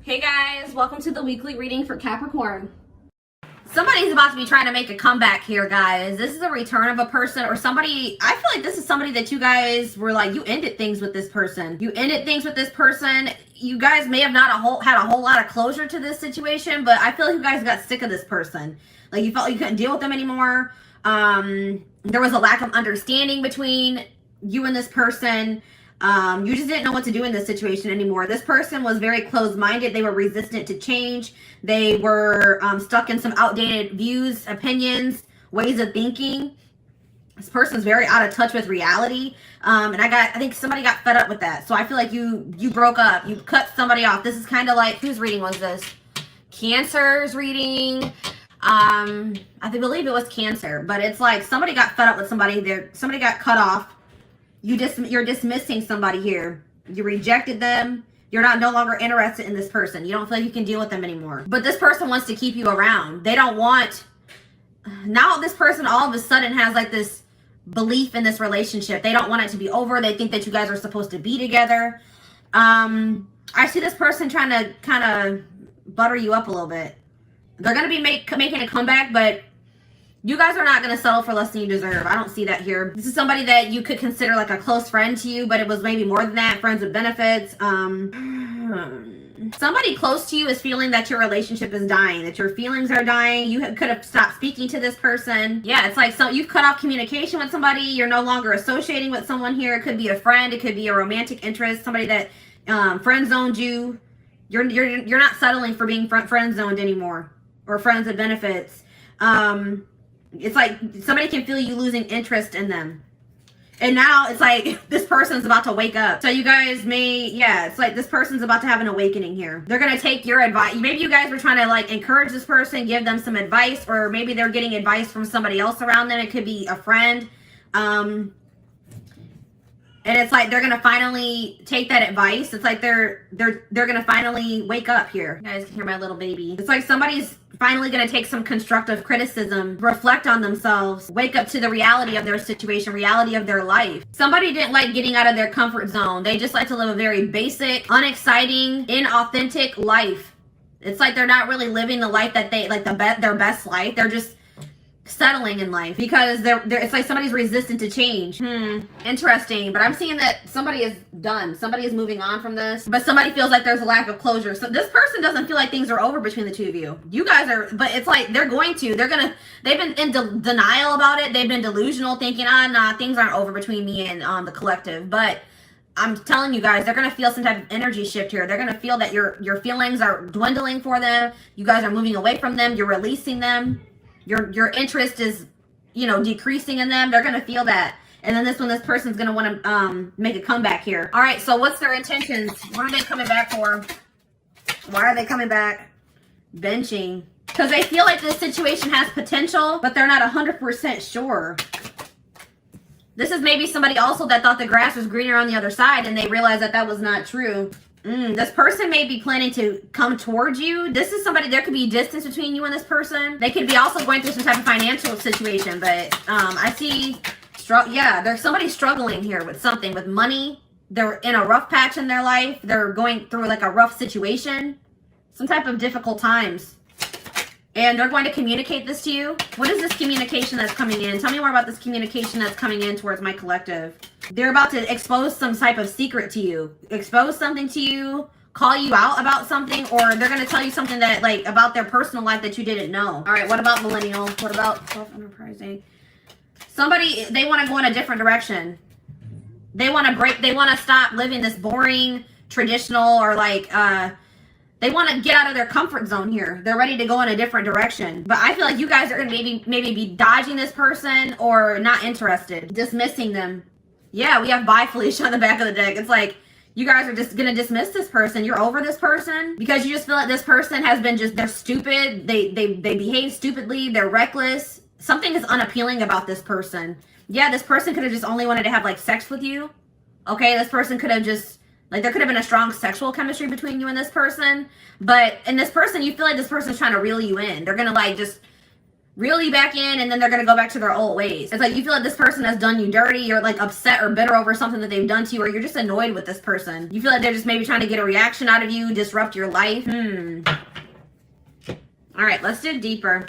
Hey guys, welcome to the weekly reading for Capricorn. Somebody's about to be trying to make a comeback here, guys. This is a return of a person or somebody. I feel like this is somebody that you guys were like, you ended things with this person. You ended things with this person. You guys may have not had a whole lot of closure to this situation, but I feel like you guys got sick of this person. Like you felt like you couldn't deal with them anymore. There was a lack of understanding between you and this person. You just didn't know what to do in this situation anymore. This person was very closed-minded. They were resistant to change. They were stuck in some outdated views, opinions, ways of thinking. This person's very out of touch with reality. And I think somebody got fed up with that. So I feel like you broke up. You cut somebody off. This is kind of like, whose reading was this? Cancer's reading. I believe it was Cancer. But it's like somebody got fed up with somebody. Somebody got cut off. You're dismissing somebody here. You rejected them. You're no longer interested in this person. You don't feel like you can deal with them anymore. But this person wants to keep you around. They don't want... Now this person all of a sudden has like this belief in this relationship. They don't want it to be over. They think that you guys are supposed to be together. I see this person trying to kind of butter you up a little bit. They're going to be making a comeback, but... You guys are not going to settle for less than you deserve. I don't see that here. This is somebody that you could consider like a close friend to you, but it was maybe more than that. Friends with benefits. Somebody close to you is feeling that your relationship is dying, that your feelings are dying. You could have stopped speaking to this person. Yeah, it's like you've cut off communication with somebody. You're no longer associating with someone here. It could be a friend. It could be a romantic interest. Somebody that friend zoned you. You're not settling for being friend zoned anymore, or friends with benefits. It's like somebody can feel you losing interest in them. And now it's like this person's about to wake up. So you guys it's like this person's about to have an awakening here. They're going to take your advice. Maybe you guys were trying to like encourage this person, give them some advice, or maybe they're getting advice from somebody else around them. It could be a friend. And it's like they're going to finally take that advice. It's like they're going to finally wake up here. You guys can hear my little baby. It's like somebody's finally going to take some constructive criticism, reflect on themselves, wake up to the reality of their situation, reality of their life. Somebody didn't like getting out of their comfort zone. They just like to live a very basic, unexciting, inauthentic life. It's like they're not really living the life that they like, their best life. They're just settling in life because it's like somebody's resistant to change. Interesting. But I'm seeing that somebody is done. Somebody is moving on from this, but somebody feels like there's a lack of closure. So this person doesn't feel like things are over between the two of you. You guys are, but it's like they've been in denial about it. They've been delusional, thinking, nah, things aren't over between me and the collective. But I'm telling you guys, they're going to feel some type of energy shift here. They're going to feel that your feelings are dwindling for them. You guys are moving away from them. You're releasing them. Your interest is, decreasing in them. They're going to feel that. And then this person's going to want to make a comeback here. All right, so what's their intentions? What are they coming back for? Why are they coming back? Benching. Because they feel like this situation has potential, but they're not 100% sure. This is maybe somebody also that thought the grass was greener on the other side, and they realized that was not true. This person may be planning to come towards you. This is somebody, there could be distance between you and this person. They could be also going through some type of financial situation, but I see, there's somebody struggling here with something, with money. They're in a rough patch in their life. They're going through like a rough situation, some type of difficult times. And they're going to communicate this to you. What is this communication that's coming in? Tell me more about this communication that's coming in towards my collective. They're about to expose some type of secret to you. Expose something to you. Call you out about something. Or they're going to tell you something that, like, about their personal life that you didn't know. All right, what about millennial? What about self-enterprising? Somebody, they want to go in a different direction. They want to stop living this boring, traditional, or like, they want to get out of their comfort zone here. They're ready to go in a different direction. But I feel like you guys are going to maybe be dodging this person or not interested. Dismissing them. Yeah, we have bye Felicia on the back of the deck. It's like you guys are just going to dismiss this person. You're over this person because you just feel like this person has been they're stupid. They behave stupidly. They're reckless. Something is unappealing about this person. Yeah, this person could have just only wanted to have like sex with you. Okay, this person could have just... Like, there could have been a strong sexual chemistry between you and this person. But in this person, you feel like this person's trying to reel you in. They're going to, like, just reel you back in, and then they're going to go back to their old ways. It's like you feel like this person has done you dirty. You're like upset or bitter over something that they've done to you, or you're just annoyed with this person. You feel like they're just maybe trying to get a reaction out of you, disrupt your life. All right, let's dig deeper.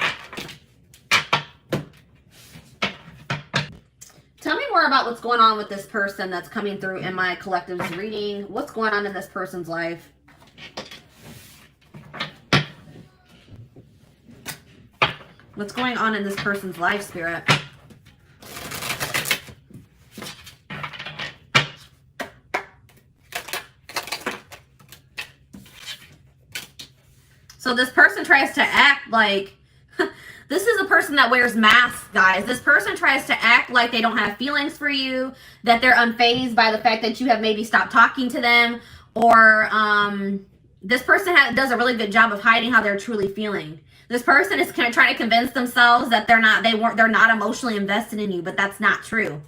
Tell me more about what's going on with this person that's coming through in my collective's reading. What's going on in this person's life? What's going on in this person's life, Spirit? So this person tries to act like, this is a person that wears masks, guys. This person tries to act like they don't have feelings for you, that they're unfazed by the fact that you have maybe stopped talking to them, or this person does a really good job of hiding how they're truly feeling. This person is kind of trying to convince themselves that they're not emotionally invested in you, but that's not true.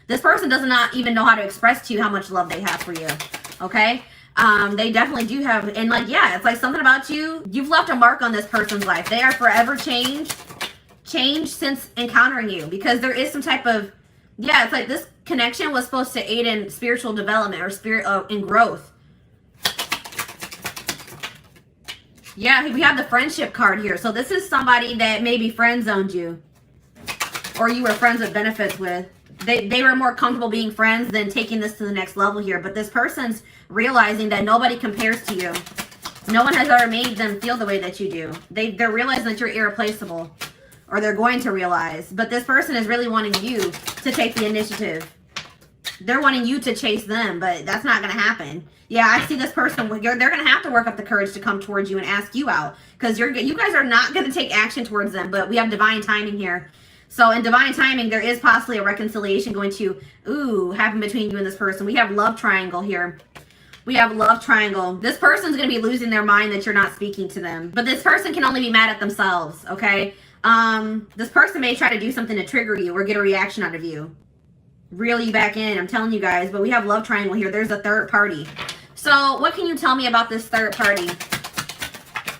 This person does not even know how to express to you how much love they have for you. Okay? They definitely do have, and like, yeah, it's like something about you. You've left a mark on this person's life. They are forever changed since encountering you, because there is some type of, yeah, it's like this connection was supposed to aid in spiritual development or in growth. Yeah, we have the friendship card here. So this is somebody that maybe friend zoned you, or you were friends with benefits with. They were more comfortable being friends than taking this to the next level here. But this person's realizing that nobody compares to you. No one has ever made them feel the way that you do. They're realizing that you're irreplaceable, or they're going to realize. But this person is really wanting you to take the initiative. They're wanting you to chase them, but that's not going to happen. Yeah, I see this person. They're going to have to work up the courage to come towards you and ask you out, because you guys are not going to take action towards them. But we have divine timing here. So in divine timing, there is possibly a reconciliation going to happen between you and this person. We have love triangle here. We have love triangle. This person's going to be losing their mind that you're not speaking to them. But this person can only be mad at themselves, okay? This person may try to do something to trigger you or get a reaction out of you. Reel you back in, I'm telling you guys. But we have love triangle here. There's a third party. So what can you tell me about this third party?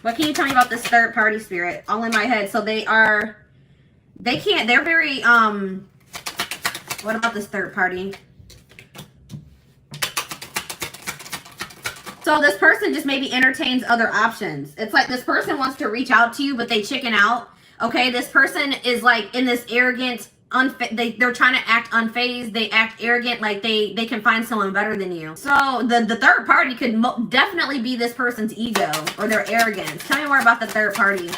What can you tell me about this third party, Spirit? All in my head. So they're very, what about this third party? So this person just maybe entertains other options. It's like this person wants to reach out to you, but they chicken out. Okay, this person is like in this arrogant, they're trying to act unfazed. They act arrogant, like they can find someone better than you. So the third party could definitely be this person's ego or their arrogance. Tell me more about the third party.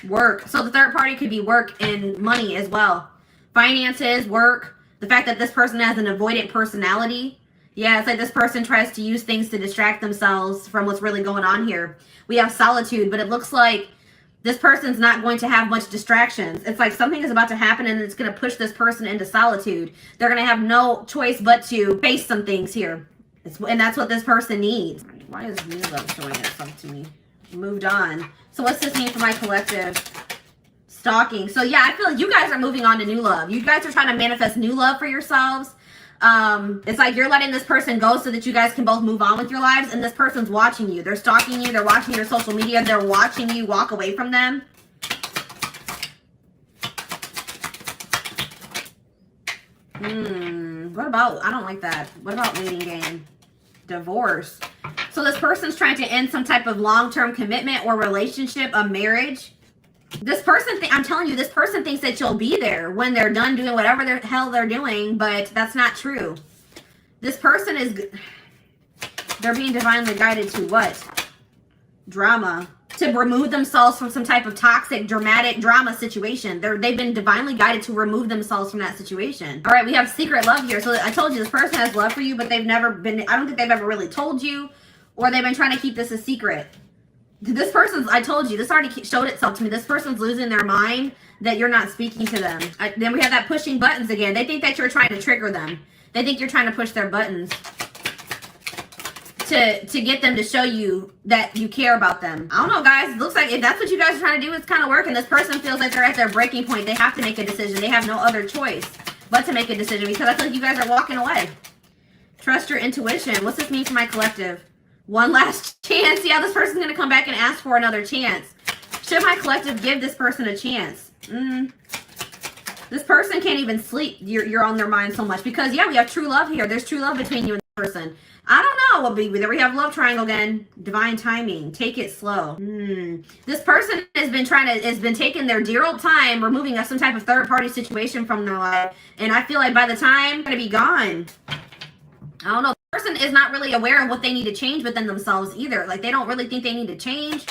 Work. So the third party could be work and money as well. Finances, work. The fact that this person has an avoidant personality. Yeah, it's like this person tries to use things to distract themselves from what's really going on here. We have solitude, but it looks like this person's not going to have much distractions. It's like something is about to happen and it's going to push this person into solitude. They're going to have no choice but to face some things here. And that's what this person needs. Why is new love showing itself to me? Moved on. So what's this mean for my collective? Stalking. So yeah, I feel like you guys are moving on to new love. You guys are trying to manifest new love for yourselves. It's like you're letting this person go so that you guys can both move on with your lives, and this person's watching you. They're stalking you. They're watching your social media. They're watching you walk away from them. What about, I don't like that. What about waiting game? Divorce. So this person's trying to end some type of long-term commitment or relationship, a marriage. This person, I'm telling you, this person thinks that you'll be there when they're done doing whatever the hell they're doing, but that's not true. This person they're being divinely guided to what? Drama. To remove themselves from some type of toxic, dramatic drama situation. They've been divinely guided to remove themselves from that situation. All right, we have secret love here. So I told you this person has love for you, but they've never been, I don't think they've ever really told you, or they've been trying to keep this a secret. This person's, I told you, this already showed itself to me. This person's losing their mind that you're not speaking to them. Then we have that pushing buttons again. They think that you're trying to trigger them. They think you're trying to push their buttons to get them to show you that you care about them. I don't know, guys. It looks like if that's what you guys are trying to do, it's kind of working. This person feels like they're at their breaking point. They have to make a decision. They have no other choice but to make a decision, because I feel like you guys are walking away. Trust your intuition. What's this mean for my collective? One last chance. Yeah, this person's going to come back and ask for another chance. Should my collective give this person a chance? This person can't even sleep. You're on their mind so much because, yeah, we have true love here. There's true love between you and the person. I don't know what be there. We have love triangle again. Divine timing. Take it slow. This person has been taking their dear old time removing some type of third party situation from their life. And I feel like by the time they're going to be gone, I don't know. The person is not really aware of what they need to change within themselves either. Like, they don't really think they need to change.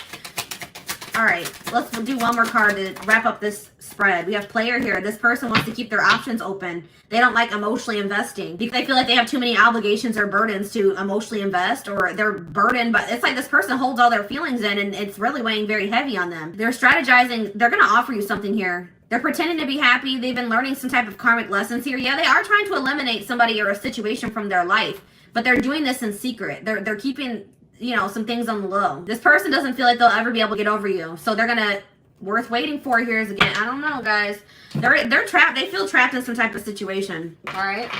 All right, let's do one more card to wrap up this spread. We have player here. This person wants to keep their options open. They don't like emotionally investing because they feel like they have too many obligations or burdens to emotionally invest, or they're burdened. But it's like this person holds all their feelings in, and it's really weighing very heavy on them. They're strategizing. They're going to offer you something here. They're pretending to be happy. They've been learning some type of karmic lessons here. Yeah, they are trying to eliminate somebody or a situation from their life, but they're doing this in secret. They're keeping, you know, some things on the low. This person doesn't feel like they'll ever be able to get over you. So they're gonna, worth waiting for here is again, I don't know, guys. They're trapped. They feel trapped in some type of situation. All right.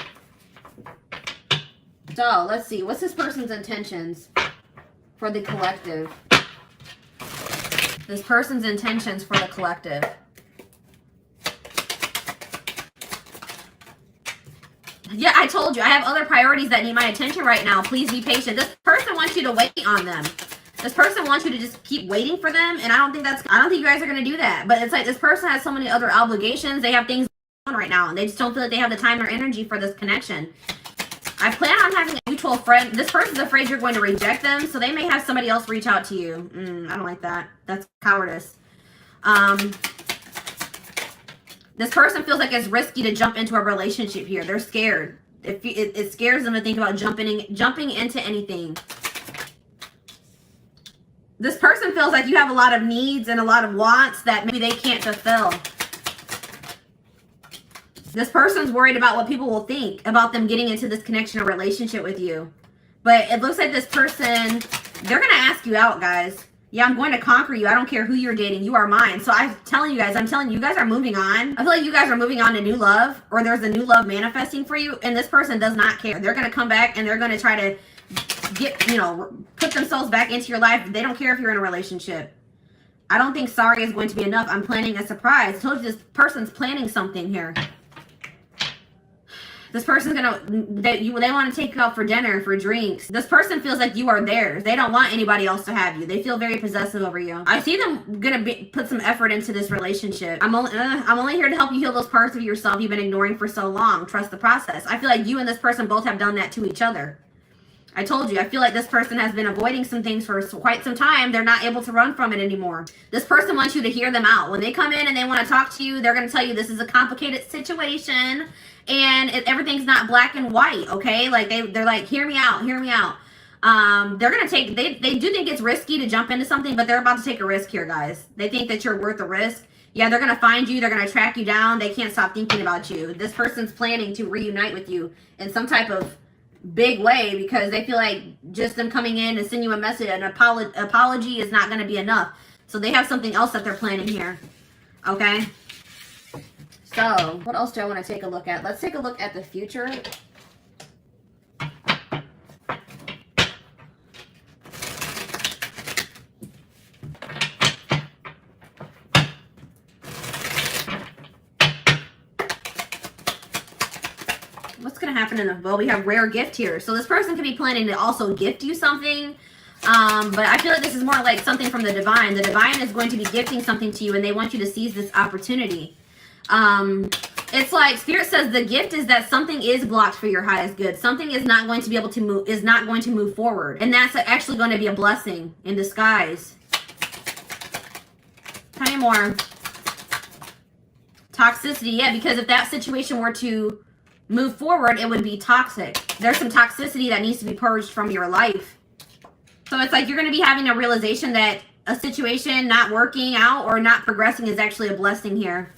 So let's see. What's this person's intentions for the collective? This person's intentions for the collective. Yeah, I told you, I have other priorities that need my attention right now. Please be patient. This person wants you to wait on them. This person wants you to just keep waiting for them, and I don't think you guys are going to do that. But it's like this person has so many other obligations. They have things going on right now, and they just don't feel like they have the time or energy for this connection. I plan on having a mutual friend. This person's afraid you're going to reject them, so they may have somebody else reach out to you. I don't like that. That's cowardice. This person feels like it's risky to jump into a relationship here. They're scared. It scares them to think about jumping into anything. This person feels like you have a lot of needs and a lot of wants that maybe they can't fulfill. This person's worried about what people will think about them getting into this connection or relationship with you. But it looks like this person, they're going to ask you out, guys. Yeah, I'm going to conquer you. I don't care who you're dating. You are mine. So I'm telling you guys are moving on. I feel like you guys are moving on to new love, or there's a new love manifesting for you, and this person does not care. They're going to come back and they're going to try to put themselves back into your life. They don't care if you're in a relationship. I don't think sorry is going to be enough. I'm planning a surprise. I told you this person's planning something here. This person's they want to take you out for dinner, for drinks. This person feels like you are theirs. They don't want anybody else to have you. They feel very possessive over you. I see them put some effort into this relationship. I'm only here to help you heal those parts of yourself you've been ignoring for so long. Trust the process. I feel like you and this person both have done that to each other. I told you, I feel like this person has been avoiding some things for quite some time. They're not able to run from it anymore. This person wants you to hear them out. When they come in and they want to talk to you, they're going to tell you this is a complicated situation and everything's not black and white, okay? Like they're like, hear me out, hear me out. They're going to take, they do think it's risky to jump into something, but they're about to take a risk here, guys. They think that you're worth the risk. Yeah, they're going to find you. They're going to track you down. They can't stop thinking about you. This person's planning to reunite with you in some type of big way because they feel like just them coming in and sending you a message, an apology is not going to be enough. So they have something else that they're planning here. Okay. So what else do I want to take a look at? Let's take a look at the future. What's going to happen in the, well, we have rare gift here. So this person could be planning to also gift you something. But I feel like this is more like something from the divine. The divine is going to be gifting something to you and they want you to seize this opportunity. It's like Spirit says the gift is that something is blocked for your highest good. Something is not going to be able to move, is not going to move forward. And that's actually going to be a blessing in disguise. Tell me more. Toxicity, yeah, because if that situation were to move forward, it would be toxic. There's some toxicity that needs to be purged from your life. So it's like you're going to be having a realization that a situation not working out or not progressing is actually a blessing here.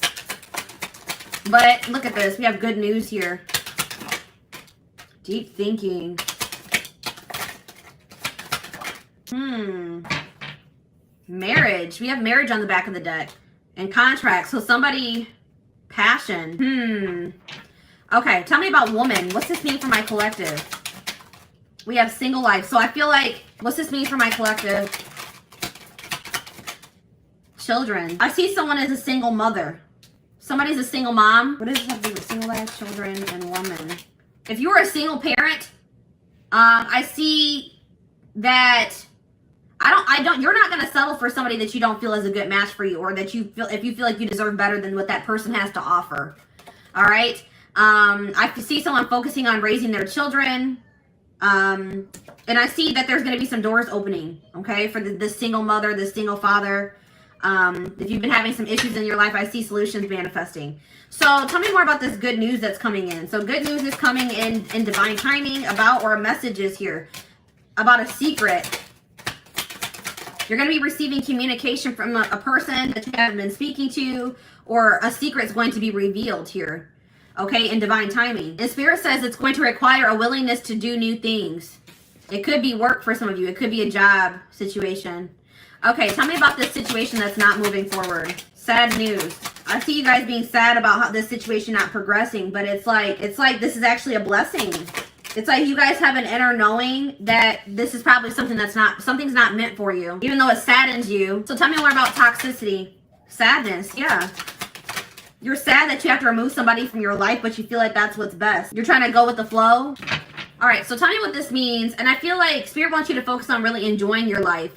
But look at this. We have good news here. Deep thinking. Marriage. We have marriage on the back of the deck. And contract. So somebody, passion. Okay, tell me about woman. What's this mean for my collective? We have single life. So I feel like, what's this mean for my collective? children. I see someone as a single mother. Somebody's a single mom. What does this have to do with single life, children, and woman? If you're a single parent, I see that you're not going to settle for somebody that you don't feel is a good match for you, or that you feel, if you feel like you deserve better than what that person has to offer. All right. I see someone focusing on raising their children. And I see that there's going to be some doors opening, okay, for the single mother, the single father. If you've been having some issues in your life, I see solutions manifesting. So tell me more about this good news that's coming in. So good news is coming in divine timing about, or a message is here about a secret. You're going to be receiving communication from a person that you haven't been speaking to, or a secret is going to be revealed here. Okay, in divine timing. And Spirit says it's going to require a willingness to do new things. It could be work for some of you. It could be a job situation. Okay, tell me about this situation that's not moving forward. Sad news. I see you guys being sad about how this situation not progressing, but it's like this is actually a blessing. It's like you guys have an inner knowing that this is probably something's not meant for you, even though it saddens you. So tell me more about toxicity. Sadness, yeah. You're sad that you have to remove somebody from your life, but you feel like that's what's best. You're trying to go with the flow. All right, so tell me what this means. And I feel like Spirit wants you to focus on really enjoying your life,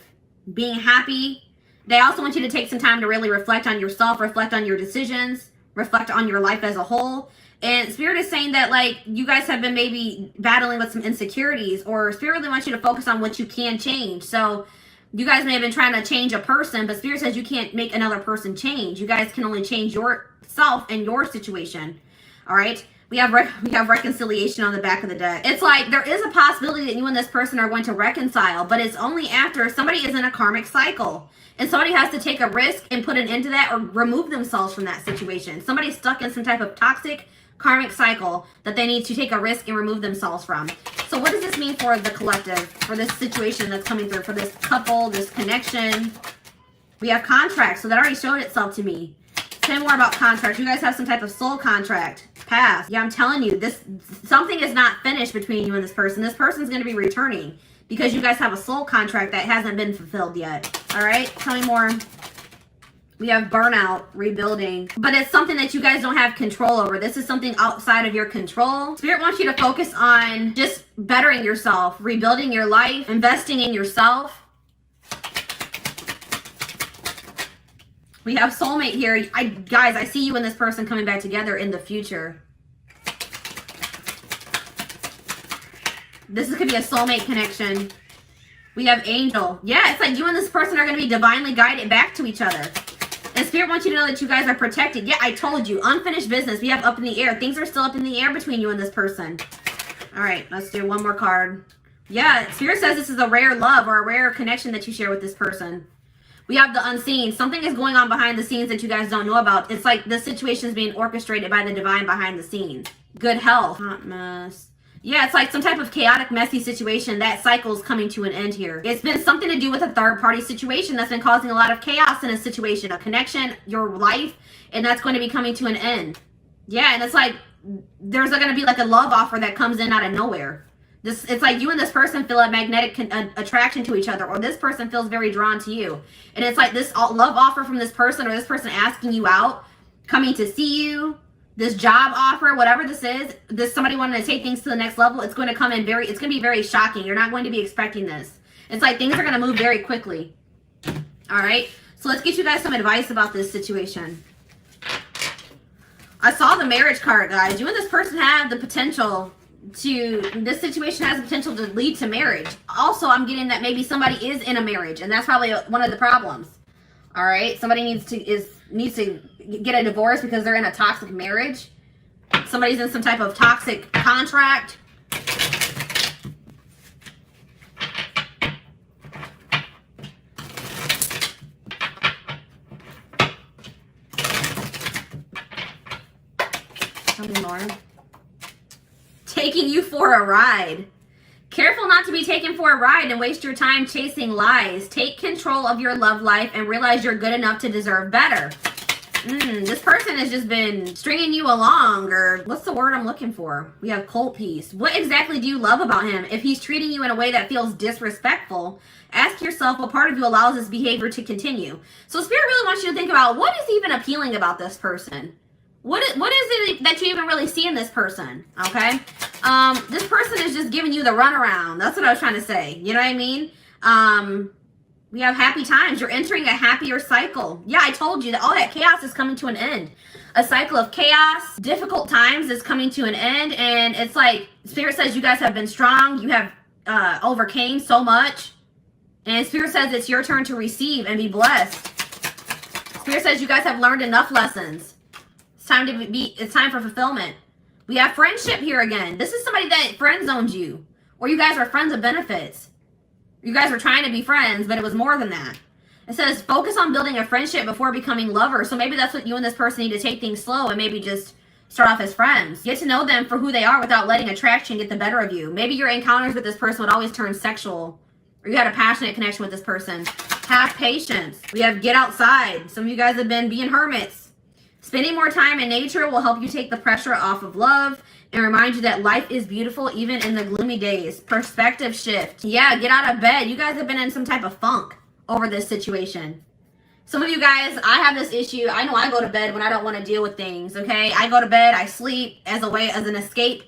being happy. They also want you to take some time to really reflect on yourself, reflect on your decisions, reflect on your life as a whole. And Spirit is saying that, like, you guys have been maybe battling with some insecurities, or Spirit really wants you to focus on what you can change. So you guys may have been trying to change a person, but Spirit says you can't make another person change. You guys can only change yourself and your situation. All right. We have reconciliation on the back of the deck. It's like there is a possibility that you and this person are going to reconcile, but it's only after somebody is in a karmic cycle and somebody has to take a risk and put an end to that, or remove themselves from that situation. Somebody's stuck in some type of toxic karmic cycle that they need to take a risk and remove themselves from. So what does this mean for the collective, for this situation that's coming through, for this couple, this connection? We have contracts, so that already showed itself to me. Tell me more about contracts. You guys have some type of soul contract. Past. Yeah, I'm telling you, something is not finished between you and this person. This person's going to be returning because you guys have a soul contract that hasn't been fulfilled yet. All right, tell me more. We have burnout, rebuilding, but it's something that you guys don't have control over. This is something outside of your control. Spirit wants you to focus on just bettering yourself, rebuilding your life, investing in yourself. We have soulmate here. Guys, I see you and this person coming back together in the future. This could be a soulmate connection. We have angel. Yeah, it's like you and this person are going to be divinely guided back to each other. And Spirit wants you to know that you guys are protected. Yeah, I told you. Unfinished business. We have up in the air. Things are still up in the air between you and this person. All right, let's do one more card. Yeah, Spirit says this is a rare love or a rare connection that you share with this person. We have the unseen. Something is going on behind the scenes that you guys don't know about. It's like the situation is being orchestrated by the divine behind the scenes. Good health. Hot mess. Yeah, it's like some type of chaotic, messy situation. That cycle is coming to an end here. It's been something to do with a third-party situation that's been causing a lot of chaos in a situation, a connection, your life, and that's going to be coming to an end. Yeah, and it's like there's going to be like a love offer that comes in out of nowhere. It's like you and this person feel a magnetic attraction to each other, or this person feels very drawn to you. And it's like this love offer from this person, or this person asking you out, coming to see you, this job offer, whatever this is, this somebody wanting to take things to the next level. It's going to come in it's going to be very shocking. You're not going to be expecting this. It's like things are going to move very quickly. All right. So let's get you guys some advice about this situation. I saw the marriage card, guys. You and this person have the potential this situation has the potential to lead to marriage. Also, I'm getting that maybe somebody is in a marriage, and that's probably one of the problems. All right, somebody needs to get a divorce because they're in a toxic marriage. Somebody's in some type of toxic contract. Tell me more. Taking you for a ride. Careful not to be taken for a ride and waste your time chasing lies. Take control of your love life and realize you're good enough to deserve better. This person has just been stringing you along, or what's the word I'm looking for? We have cold piece. What exactly do you love about him? If he's treating you in a way that feels disrespectful, ask yourself what part of you allows this behavior to continue. So Spirit really wants you to think about what is even appealing about this person. What is it that you even really see in this person? Okay? This person is just giving you the runaround. That's what I was trying to say. You know what I mean? We have happy times. You're entering a happier cycle. Yeah, I told you that all that chaos is coming to an end. A cycle of chaos, difficult times is coming to an end. And it's like, Spirit says you guys have been strong. You have overcame so much. And Spirit says it's your turn to receive and be blessed. Spirit says you guys have learned enough lessons. It's time for fulfillment. We have friendship here again. This is somebody that friend zoned you. Or you guys are friends of benefits. You guys were trying to be friends, but it was more than that. It says focus on building a friendship before becoming lovers. So maybe that's what you and this person need to take things slow and maybe just start off as friends. Get to know them for who they are without letting attraction get the better of you. Maybe your encounters with this person would always turn sexual, or you had a passionate connection with this person. Have patience. We have get outside. Some of you guys have been being hermits. Spending more time in nature will help you take the pressure off of love and remind you that life is beautiful even in the gloomy days. Perspective shift. Yeah, get out of bed. You guys have been in some type of funk over this situation. Some of you guys, I have this issue. I know I go to bed when I don't want to deal with things, okay? I go to bed, I sleep as an escape.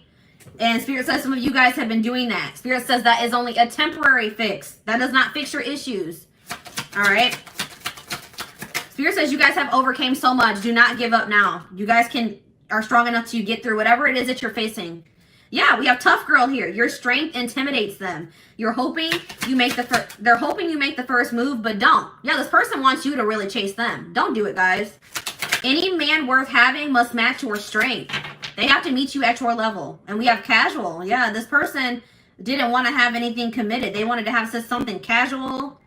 And Spirit says some of you guys have been doing that. Spirit says that is only a temporary fix. That does not fix your issues. All right? Spirit says you guys have overcame so much. Do not give up now. You guys are strong enough to get through whatever it is that you're facing. Yeah, we have tough girl here. Your strength intimidates them. You're hoping you make they're hoping you make the first move, but don't. Yeah, this person wants you to really chase them. Don't do it, guys. Any man worth having must match your strength. They have to meet you at your level. And we have casual. Yeah, this person didn't want to have anything committed. They wanted to have something casual.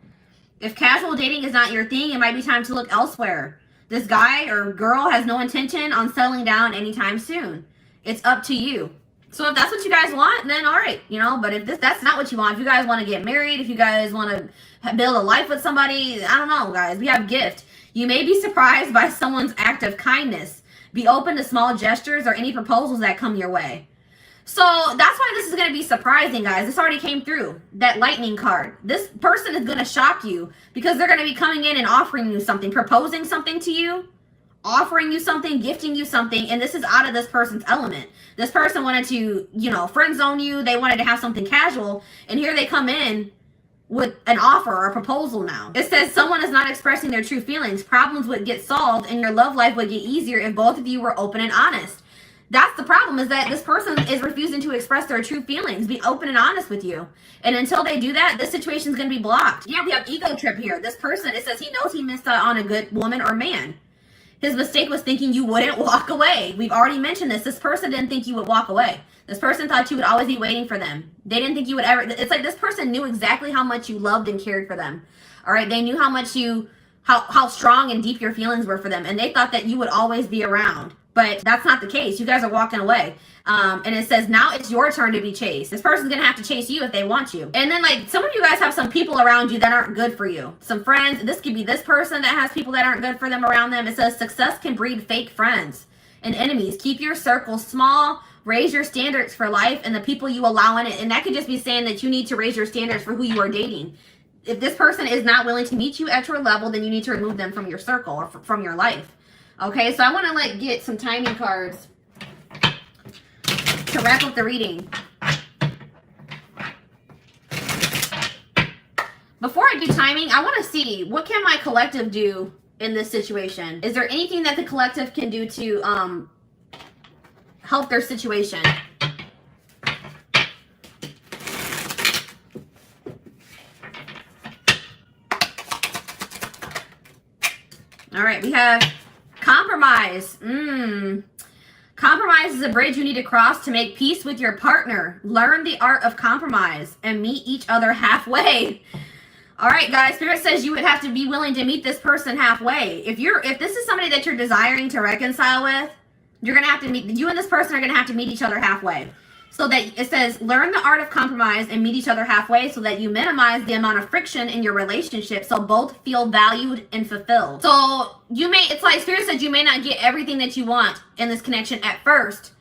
If casual dating is not your thing, it might be time to look elsewhere. This guy or girl has no intention on settling down anytime soon. It's up to you. So if that's what you guys want, then all right, but if that's not what you want, if you guys want to get married, if you guys want to build a life with somebody, I don't know, guys, we have gift. You may be surprised by someone's act of kindness. Be open to small gestures or any proposals that come your way. So that's why this is going to be surprising, guys. This already came through, that lightning card. This person is going to shock you because they're going to be coming in and offering you something, proposing something to you, offering you something, gifting you something, and this is out of this person's element. This person wanted to, friend zone you. They wanted to have something casual, and here they come in with an offer or a proposal now. It says someone is not expressing their true feelings. Problems would get solved, and your love life would get easier if both of you were open and honest. That's the problem, is that this person is refusing to express their true feelings, be open and honest with you. And until they do that, this situation is going to be blocked. Yeah, we have ego trip here. This person, it says he knows he missed out on a good woman or man. His mistake was thinking you wouldn't walk away. We've already mentioned this. This person didn't think you would walk away. This person thought you would always be waiting for them. They didn't think you would ever. It's like this person knew exactly how much you loved and cared for them. All right, they knew how much how strong and deep your feelings were for them, and they thought that you would always be around. But that's not the case. You guys are walking away. And it says now it's your turn to be chased. This person's going to have to chase you if they want you. And then some of you guys have some people around you that aren't good for you. Some friends. This could be this person that has people that aren't good for them around them. It says success can breed fake friends and enemies. Keep your circle small. Raise your standards for life and the people you allow in it. And that could just be saying that you need to raise your standards for who you are dating. If this person is not willing to meet you at your level, then you need to remove them from your circle or from your life. Okay, so I want to get some timing cards to wrap up the reading. Before I do timing, I want to see what can my collective do in this situation. Is there anything that the collective can do to help their situation? All right, we have compromise. Compromise is a bridge you need to cross to make peace with your partner. Learn the art of compromise and meet each other halfway. All right, guys, Spirit says you would have to be willing to meet this person halfway. If this is somebody that you're desiring to reconcile with, you're going to have to meet, you and this person are going to have to meet each other halfway. So that it says, learn the art of compromise and meet each other halfway so that you minimize the amount of friction in your relationship so both feel valued and fulfilled. So it's like Spirit said, you may not get everything that you want in this connection at first,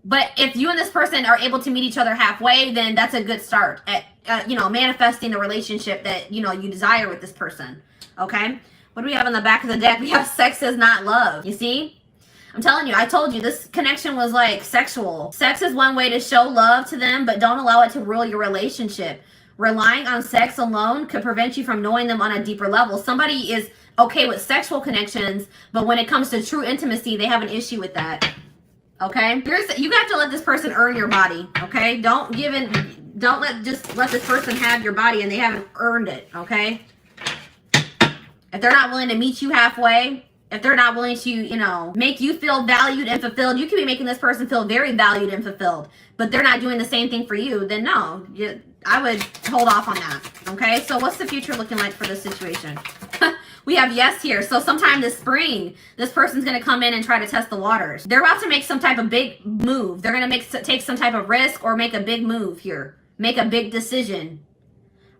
but if you and this person are able to meet each other halfway, then that's a good start at, manifesting the relationship that, you desire with this person. Okay. What do we have on the back of the deck? We have sex is not love. You see? I'm telling you, I told you this connection was like sexual. Sex is one way to show love to them, but don't allow it to rule your relationship. Relying on sex alone could prevent you from knowing them on a deeper level. Somebody is okay with sexual connections, but when it comes to true intimacy, they have an issue with that. Okay? You have to let this person earn your body. Okay? Don't let this person have your body and they haven't earned it. Okay? If they're not willing to meet you halfway, if they're not willing to, make you feel valued and fulfilled, you could be making this person feel very valued and fulfilled, but they're not doing the same thing for you, then no, I would hold off on that. Okay, so what's the future looking like for this situation? We have yes here. So sometime this spring, this person's going to come in and try to test the waters. They're about to make some type of big move. They're going to take some type of risk or make a big move here, make a big decision.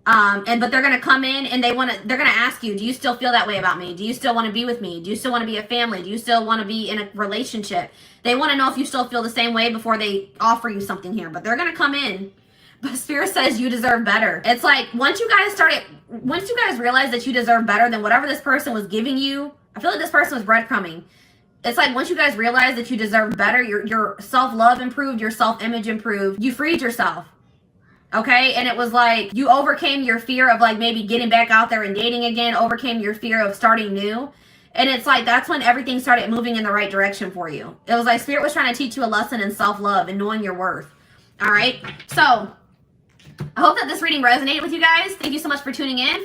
But they're going to come in and they're going to ask you, do you still feel that way about me? Do you still want to be with me? Do you still want to be a family? Do you still want to be in a relationship? They want to know if you still feel the same way before they offer you something here, but they're going to come in. But Spirit says you deserve better. It's like, once you guys realize that you deserve better than whatever this person was giving you, I feel like this person was breadcrumbing. It's like, once you guys realize that you deserve better, your self-love improved, your self-image improved, you freed yourself. Okay, and it was like you overcame your fear of like maybe getting back out there and dating again, overcame your fear of starting new. And it's like that's when everything started moving in the right direction for you. It was like Spirit was trying to teach you a lesson in self-love and knowing your worth. All right, so I hope that this reading resonated with you guys. Thank you so much for tuning in.